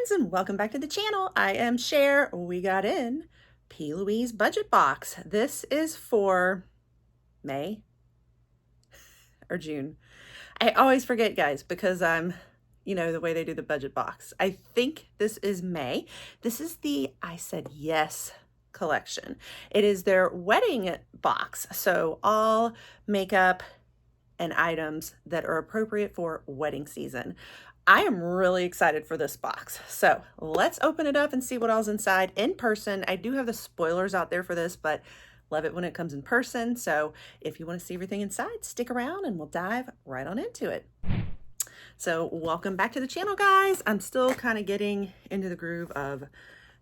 friends, and welcome back to the channel. I am Cher. We got in PLouise Budget Box. This is for May or June. I always forget, guys, because I'm, the way they do the budget box. I think this is May. This is the I Said Yes collection. It is their wedding box. So all makeup and items that are appropriate for wedding season. I am really excited for this box. So let's open it up and see what all's inside in person. I do have the spoilers out there for this, but love it when it comes in person. So if you want to see everything inside, stick around and we'll dive right on into it. So welcome back to the channel, guys. I'm still kind of getting into the groove of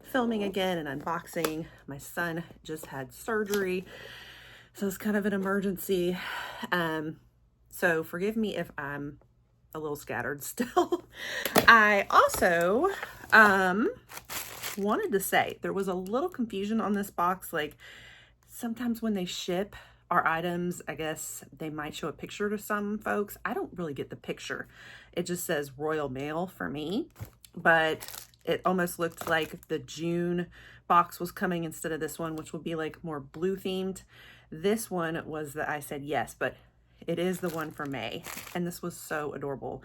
filming again and unboxing. My son just had surgery, so it's kind of an emergency. So forgive me if I'm a little scattered still. I also wanted to say there was a little confusion on this box. Like sometimes when they ship our items, I guess they might show a picture to some folks. I don't really get the picture. It just says Royal Mail for me, but it almost looked like the June box was coming instead of this one, which would be like more blue themed. This one was the I Said Yes, but it is the one for May, and this was so adorable.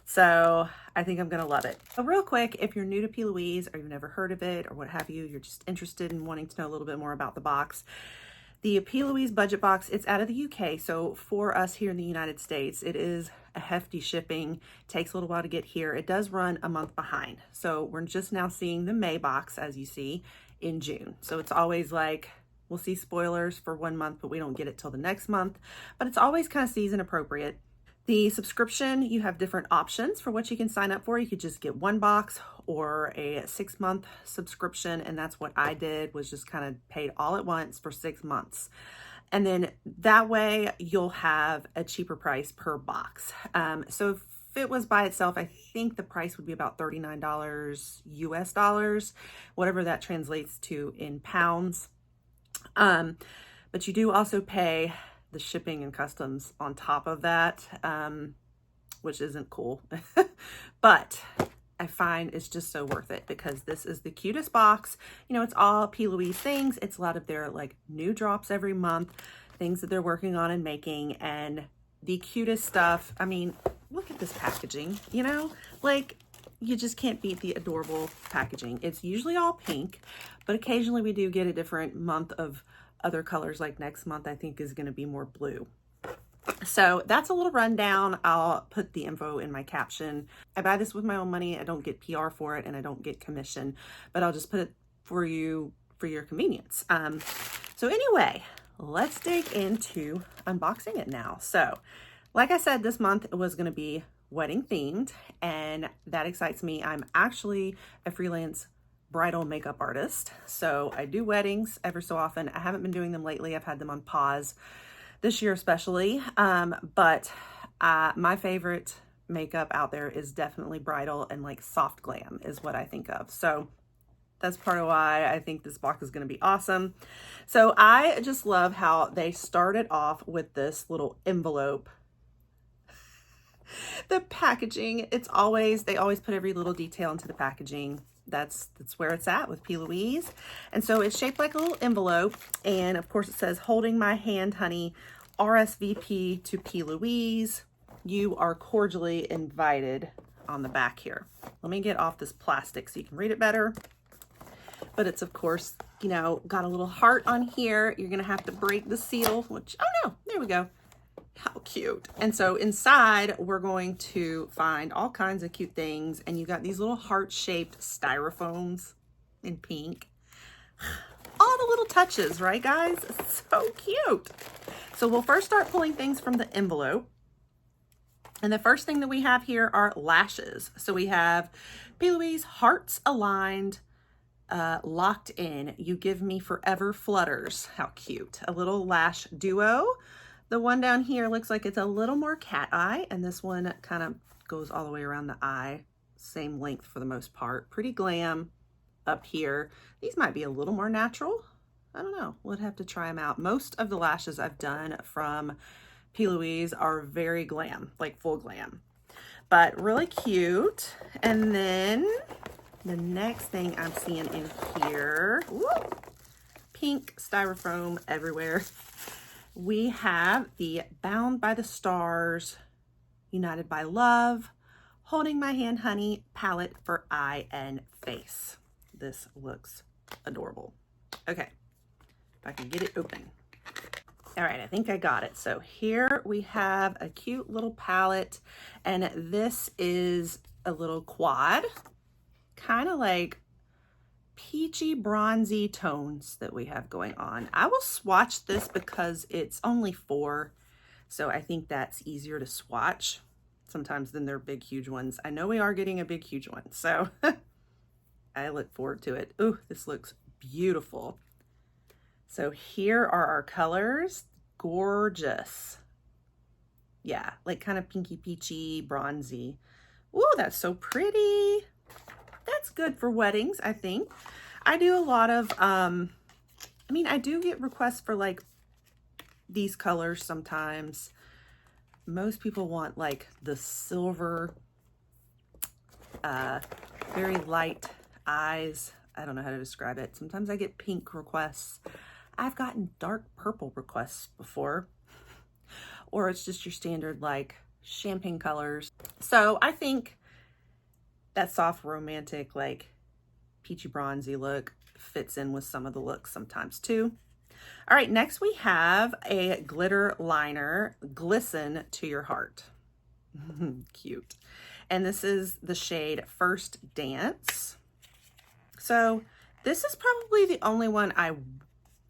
So I think I'm gonna love it. So real quick, if you're new to PLouise or you've never heard of it or what have you, you're just interested in wanting to know a little bit more about the box. The PLouise Budget Box, it's out of the UK. So for us here in the United States, it is a hefty shipping. Takes a little while to get here. It does run a month behind. So we're just now seeing the May box, as you see, in June. So it's always like, we'll see spoilers for 1 month, but we don't get it till the next month. But it's always kind of season appropriate. The subscription, you have different options for what you can sign up for. You could just get one box or a 6-month subscription. And that's what I did, was just kind of paid all at once for 6 months. And then that way you'll have a cheaper price per box. So if it was by itself, I think the price would be about $39 US dollars, whatever that translates to in pounds. But you do also pay the shipping and customs on top of that, which isn't cool, but I find it's just so worth it because this is the cutest box. It's all PLouise things. It's a lot of their like new drops every month, things that they're working on and making, and the cutest stuff. I mean, look at this packaging, like you just can't beat the adorable packaging. It's usually all pink, but occasionally we do get a different month of other colors. Like next month, I think is going to be more blue. So that's a little rundown. I'll put the info in my caption. I buy this with my own money. I don't get PR for it and I don't get commission, but I'll just put it for you for your convenience. So anyway, let's dig into unboxing it now. So like I said, this month it was going to be wedding themed, and that excites me. I'm actually a freelance bridal makeup artist, so I do weddings ever so often. I haven't been doing them lately. I've had them on pause this year especially, but my favorite makeup out there is definitely bridal, and like soft glam is what I think of. So that's part of why I think this box is going to be awesome. So I just love how they started off with this little envelope. The packaging, they always put every little detail into the packaging. That's where it's at with PLouise. And so it's shaped like a little envelope. And of course it says, "Holding my hand, honey, RSVP to PLouise. You are cordially invited," on the back here. Let me get off this plastic so you can read it better. But it's, of course, got a little heart on here. You're going to have to break the seal, which, oh no, there we go. How cute. And so inside we're going to find all kinds of cute things, and you got these little heart-shaped styrofoams in pink. All the little touches, right guys? It's so cute. So we'll first start pulling things from the envelope, and the first thing that we have here are lashes. So we have PLouise Hearts Aligned, Locked In, You Give Me Forever Flutters. How cute. A little lash duo. The one down here looks like it's a little more cat eye, and this one kind of goes all the way around the eye. Same length for the most part. Pretty glam up here. These might be a little more natural. I don't know. We'll have to try them out. Most of the lashes I've done from PLouise are very glam, like full glam, but really cute. And then The next thing I'm seeing in here, woo, pink styrofoam everywhere. We have the Bound by the Stars, United by Love, Holding My Hand Honey palette for eye and face. This looks adorable. Okay, if I can get it open. All right, I think I got it. So here we have a cute little palette, and this is a little quad, kind of like peachy bronzy tones that we have going on. I will swatch this because it's only 4, so I think that's easier to swatch sometimes than their big huge ones. I know we are getting a big huge one, so I look forward to it. Ooh, this looks beautiful. So here are our colors. Gorgeous. Yeah, like kind of pinky peachy bronzy. Ooh, that's so pretty. That's good for weddings, I think. I do a lot of, I mean, I do get requests for like these colors sometimes. Most people want like the silver, very light eyes. I don't know how to describe it. Sometimes I get pink requests. I've gotten dark purple requests before, or it's just your standard like champagne colors. So I think that soft romantic like peachy bronzy look fits in with some of the looks sometimes too. All right, next we have a glitter liner, Glisten to Your Heart. Cute. And this is the shade First Dance. So this is probably the only one I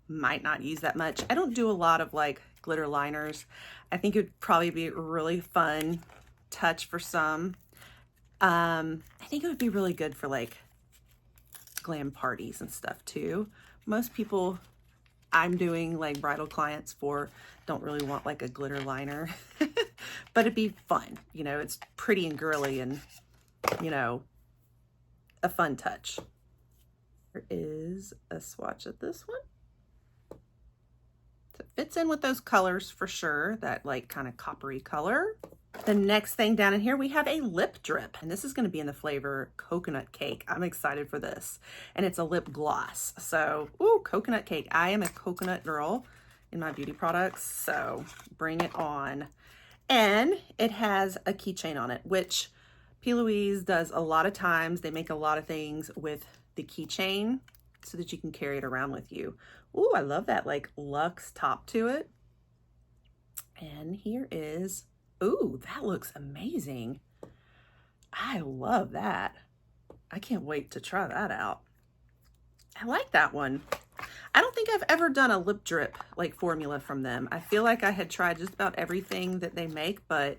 might not use that much. I don't do a lot of like glitter liners. I think it would probably be a really fun touch for some. I think it would be really good for like glam parties and stuff too. Most people I'm doing like bridal clients for don't really want like a glitter liner, but it'd be fun. You know, it's pretty and girly and, you know, a fun touch. There is a swatch of this one. So it fits in with those colors for sure, that like kind of coppery color. The next thing down in here, we have a lip drip, and this is going to be in the flavor Coconut Cake. I'm excited for this, and it's a lip gloss. So, ooh, Coconut Cake. I am a coconut girl in my beauty products, so bring it on. And it has a keychain on it, which PLouise does a lot of times. They make a lot of things with the keychain so that you can carry it around with you. Ooh, I love that like luxe top to it. And here is, ooh, that looks amazing. I love that. I can't wait to try that out. I like that one. I don't think I've ever done a lip drip like formula from them. I feel like I had tried just about everything that they make, but,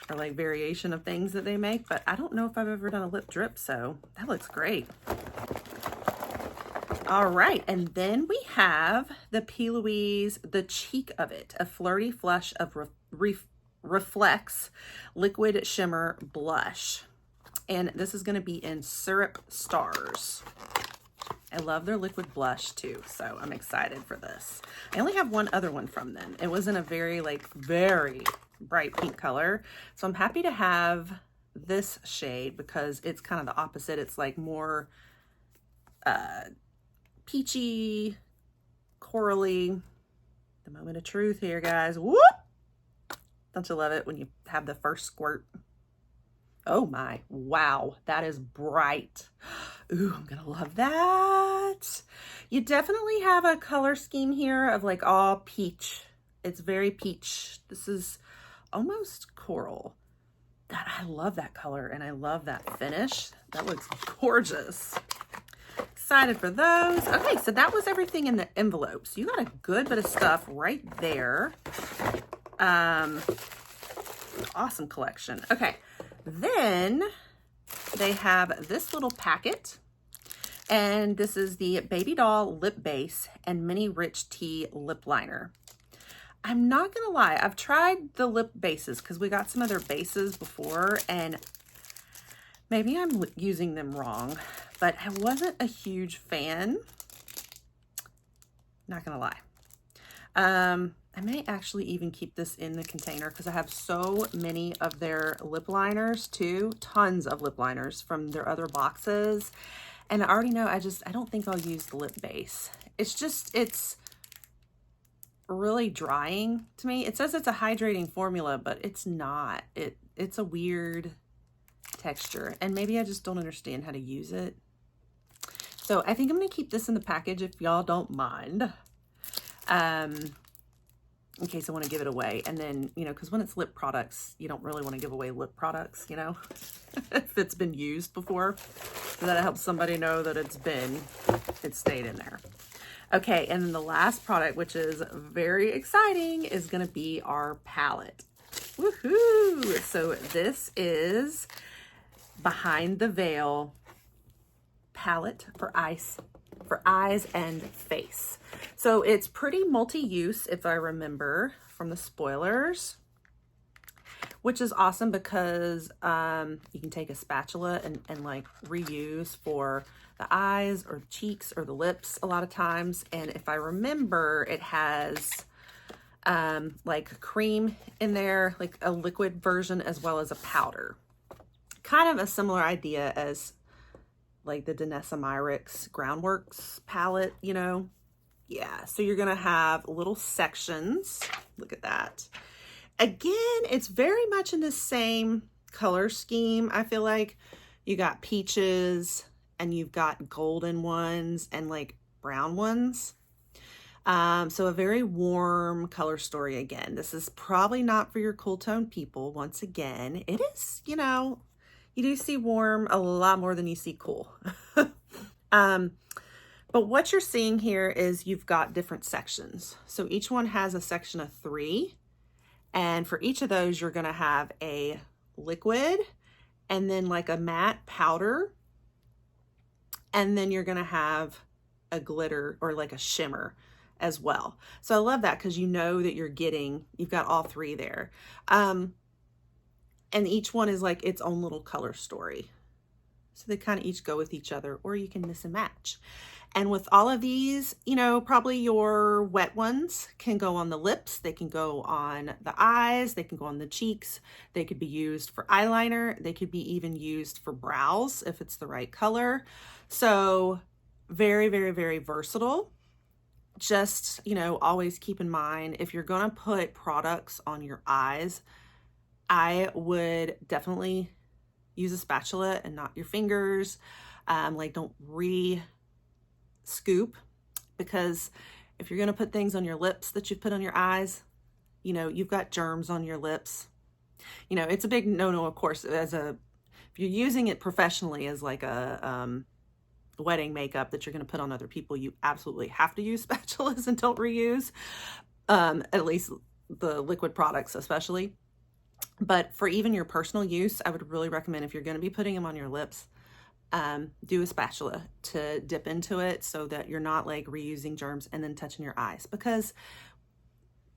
or like variation of things that they make, but I don't know if I've ever done a lip drip, so that looks great. All right, and then we have the PLouise, the cheek of it, a flirty flush of Reflects Liquid Shimmer Blush. And this is going to be in Syrup Stars. I love their liquid blush too, so I'm excited for this. I only have one other one from them. It was in a very bright pink color. So I'm happy to have this shade because it's kind of the opposite. It's like more peachy, corally. The moment of truth here, guys. Whoop! Don't you love it when you have the first squirt? Oh my, wow, that is bright. Ooh, I'm gonna love that. You definitely have a color scheme here of like all peach. It's very peach. This is almost coral. God, I love that color and I love that finish. That looks gorgeous. Excited for those. Okay, so that was everything in the envelopes. You got a good bit of stuff right there. Awesome collection. Okay, then they have this little packet, and this is the Baby Doll Lip Base and Mini Rich Tea Lip Liner. I'm not gonna lie, I've tried the lip bases because we got some other bases before, and maybe I'm using them wrong, but I wasn't a huge fan. Not gonna lie. I may actually even keep this in the container because I have so many of their lip liners too. Tons of lip liners from their other boxes. And I already know I don't think I'll use the lip base. It's really drying to me. It says it's a hydrating formula, but it's not. It's a weird texture. And maybe I just don't understand how to use it. So I think I'm going to keep this in the package if y'all don't mind. In case I want to give it away. And then, you know, because when it's lip products, you don't really want to give away lip products, you know, if it's been used before. So that helps somebody know that it stayed in there. Okay, and then the last product, which is very exciting, is going to be our palette. Woohoo! So this is Behind the Veil palette for eyes and face. So it's pretty multi-use, if I remember from the spoilers, which is awesome because you can take a spatula and like reuse for the eyes or cheeks or the lips a lot of times. And if I remember, it has like cream in there, like a liquid version as well as a powder. Kind of a similar idea as like the Danessa Myricks Groundworks palette, you know? Yeah, so you're gonna have little sections. Look at that. Again, it's very much in the same color scheme. I feel like you got peaches and you've got golden ones and like brown ones. So a very warm color story again. This is probably not for your cool tone people. Once again, it is, you know, you do see warm a lot more than you see cool. But what you're seeing here is you've got different sections. So each one has a section of 3. And for each of those, you're going to have a liquid and then like a matte powder. And then you're going to have a glitter or like a shimmer as well. So I love that because you know that you've got all 3 there. And each one is like its own little color story. So they kind of each go with each other, or you can mix and match. And with all of these, you know, probably your wet ones can go on the lips. They can go on the eyes. They can go on the cheeks. They could be used for eyeliner. They could be even used for brows if it's the right color. So very, very, very versatile. Just, you know, always keep in mind, if you're going to put products on your eyes, I would definitely use a spatula and not your fingers. Like don't scoop, because if you're going to put things on your lips that you've put on your eyes, you know, you've got germs on your lips. You know, it's a big no-no, of course, if you're using it professionally as like a wedding makeup that you're going to put on other people, you absolutely have to use spatulas and don't reuse, at least the liquid products especially. But for even your personal use, I would really recommend, if you're going to be putting them on your lips, do a spatula to dip into it so that you're not like reusing germs and then touching your eyes, because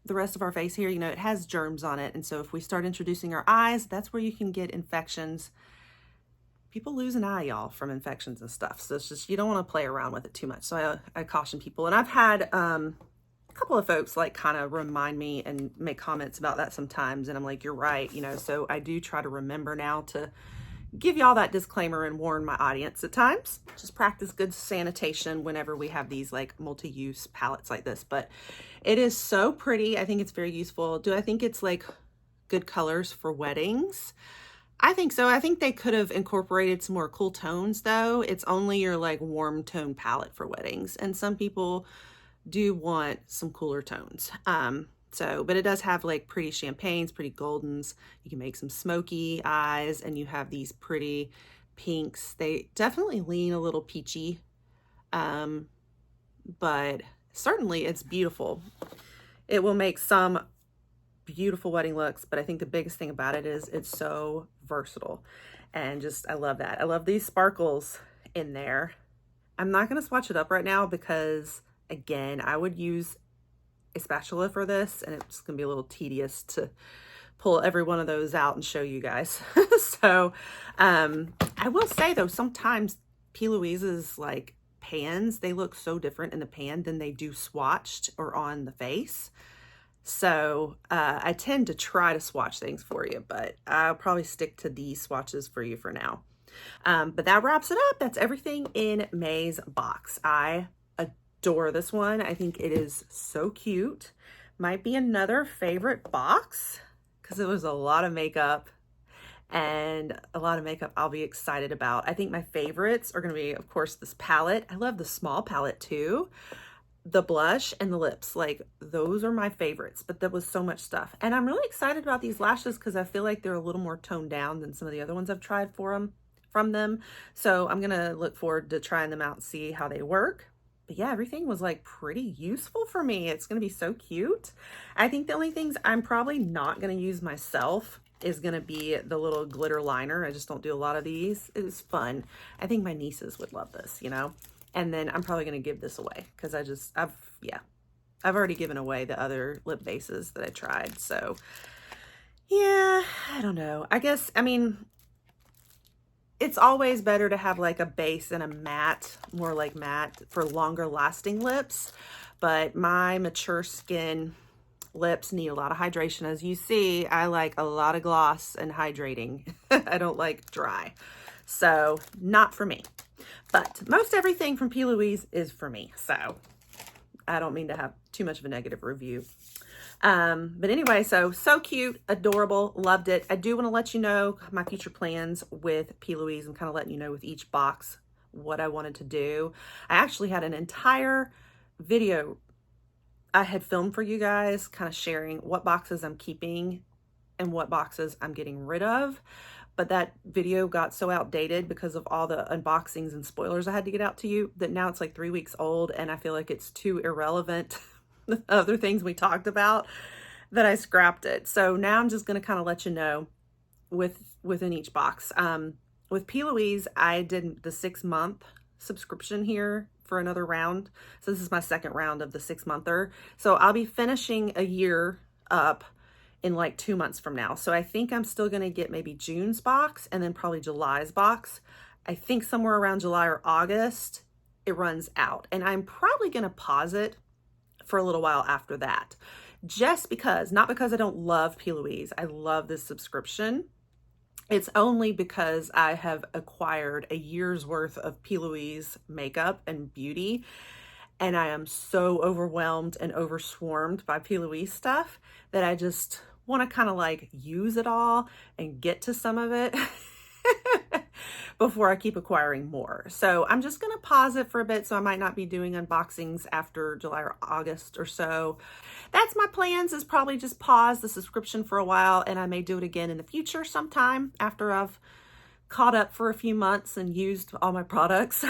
the rest of our face here, you know, it has germs on it. And so if we start introducing our eyes, that's where you can get infections. People lose an eye, y'all, from infections and stuff. So it's just, you don't want to play around with it too much. So I caution people. And I've had a couple of folks like kind of remind me and make comments about that sometimes. And I'm like, you're right, you know, so I do try to remember now to give y'all that disclaimer and warn my audience at times. Just practice good sanitation whenever we have these like multi-use palettes like this. But it is so pretty. I think it's very useful. Do I think it's like good colors for weddings? I think so. I think they could have incorporated some more cool tones though. It's only your like warm tone palette for weddings. And some people do want some cooler tones. But it does have like pretty champagnes, pretty goldens. You can make some smoky eyes, and you have these pretty pinks. They definitely lean a little peachy, but certainly it's beautiful. It will make some beautiful wedding looks, but I think the biggest thing about it is it's so versatile, and just, I love that. I love these sparkles in there. I'm not going to swatch it up right now because, again, I would use a spatula for this, and it's gonna be a little tedious to pull every one of those out and show you guys. So I will say though, sometimes PLouise's like pans, they look so different in the pan than they do swatched or on the face. So I tend to try to swatch things for you, but I'll probably stick to these swatches for you for now. But that wraps it up. That's everything in May's box. I adore this one. I think it is so cute. Might be another favorite box because it was a lot of makeup, and a lot of makeup I'll be excited about. I think my favorites are going to be, of course, this palette. I love the small palette too. The blush and the lips, like those are my favorites, but there was so much stuff. And I'm really excited about these lashes because I feel like they're a little more toned down than some of the other ones I've tried from them. So I'm gonna look forward to trying them out and see how they work. But yeah, everything was like pretty useful for me. It's gonna be so cute. I think the only things I'm probably not gonna use myself is gonna be the little glitter liner. I just don't do a lot of these. It was fun. I think my nieces would love this, you know? And then I'm probably going to give this away because I've already given away the other lip bases that I tried. So yeah, I don't know. I mean, it's always better to have like a base and a matte, more like matte for longer lasting lips. But my mature skin lips need a lot of hydration. As you see, I like a lot of gloss and hydrating. I don't like dry. So not for me. But most everything from PLouise is for me, so I don't mean to have too much of a negative review. But anyway, so cute, adorable, loved it. I do want to let you know my future plans with PLouise. I'm kind of letting you know with each box what I wanted to do. I actually had an entire video I had filmed for you guys, kind of sharing what boxes I'm keeping and what boxes I'm getting rid of. But that video got so outdated because of all the unboxings and spoilers I had to get out to you that now it's like 3 weeks old and I feel like it's too irrelevant other things we talked about that I scrapped it. So now I'm just going to kind of let you know within each box. With PLouise, I did the 6-month subscription here for another round. So this is my second round of the 6-monther. So I'll be finishing a year up in like 2 months from now. So I think I'm still gonna get maybe June's box and then probably July's box. I think somewhere around July or August, it runs out. And I'm probably gonna pause it for a little while after that. Just because, not because I don't love PLouise, I love this subscription. It's only because I have acquired a year's worth of PLouise makeup and beauty. And I am so overwhelmed and overswarmed by PLouise stuff that I just want to kind of like use it all and get to some of it before I keep acquiring more. So I'm just going to pause it for a bit. So I might not be doing unboxings after July or August or so. That's my plans, is probably just pause the subscription for a while, and I may do it again in the future sometime after I've caught up for a few months and used all my products.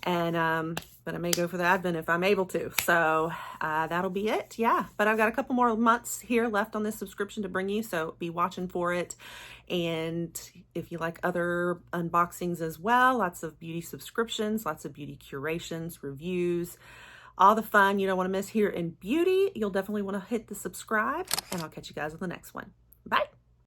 And but I may go for the Advent if I'm able to. So that'll be it. Yeah, but I've got a couple more months here left on this subscription to bring you, so be watching for it. And if you like other unboxings as well, lots of beauty subscriptions, lots of beauty curations, reviews, all the fun you don't want to miss here in beauty, you'll definitely want to hit the subscribe, and I'll catch you guys on the next one. Bye.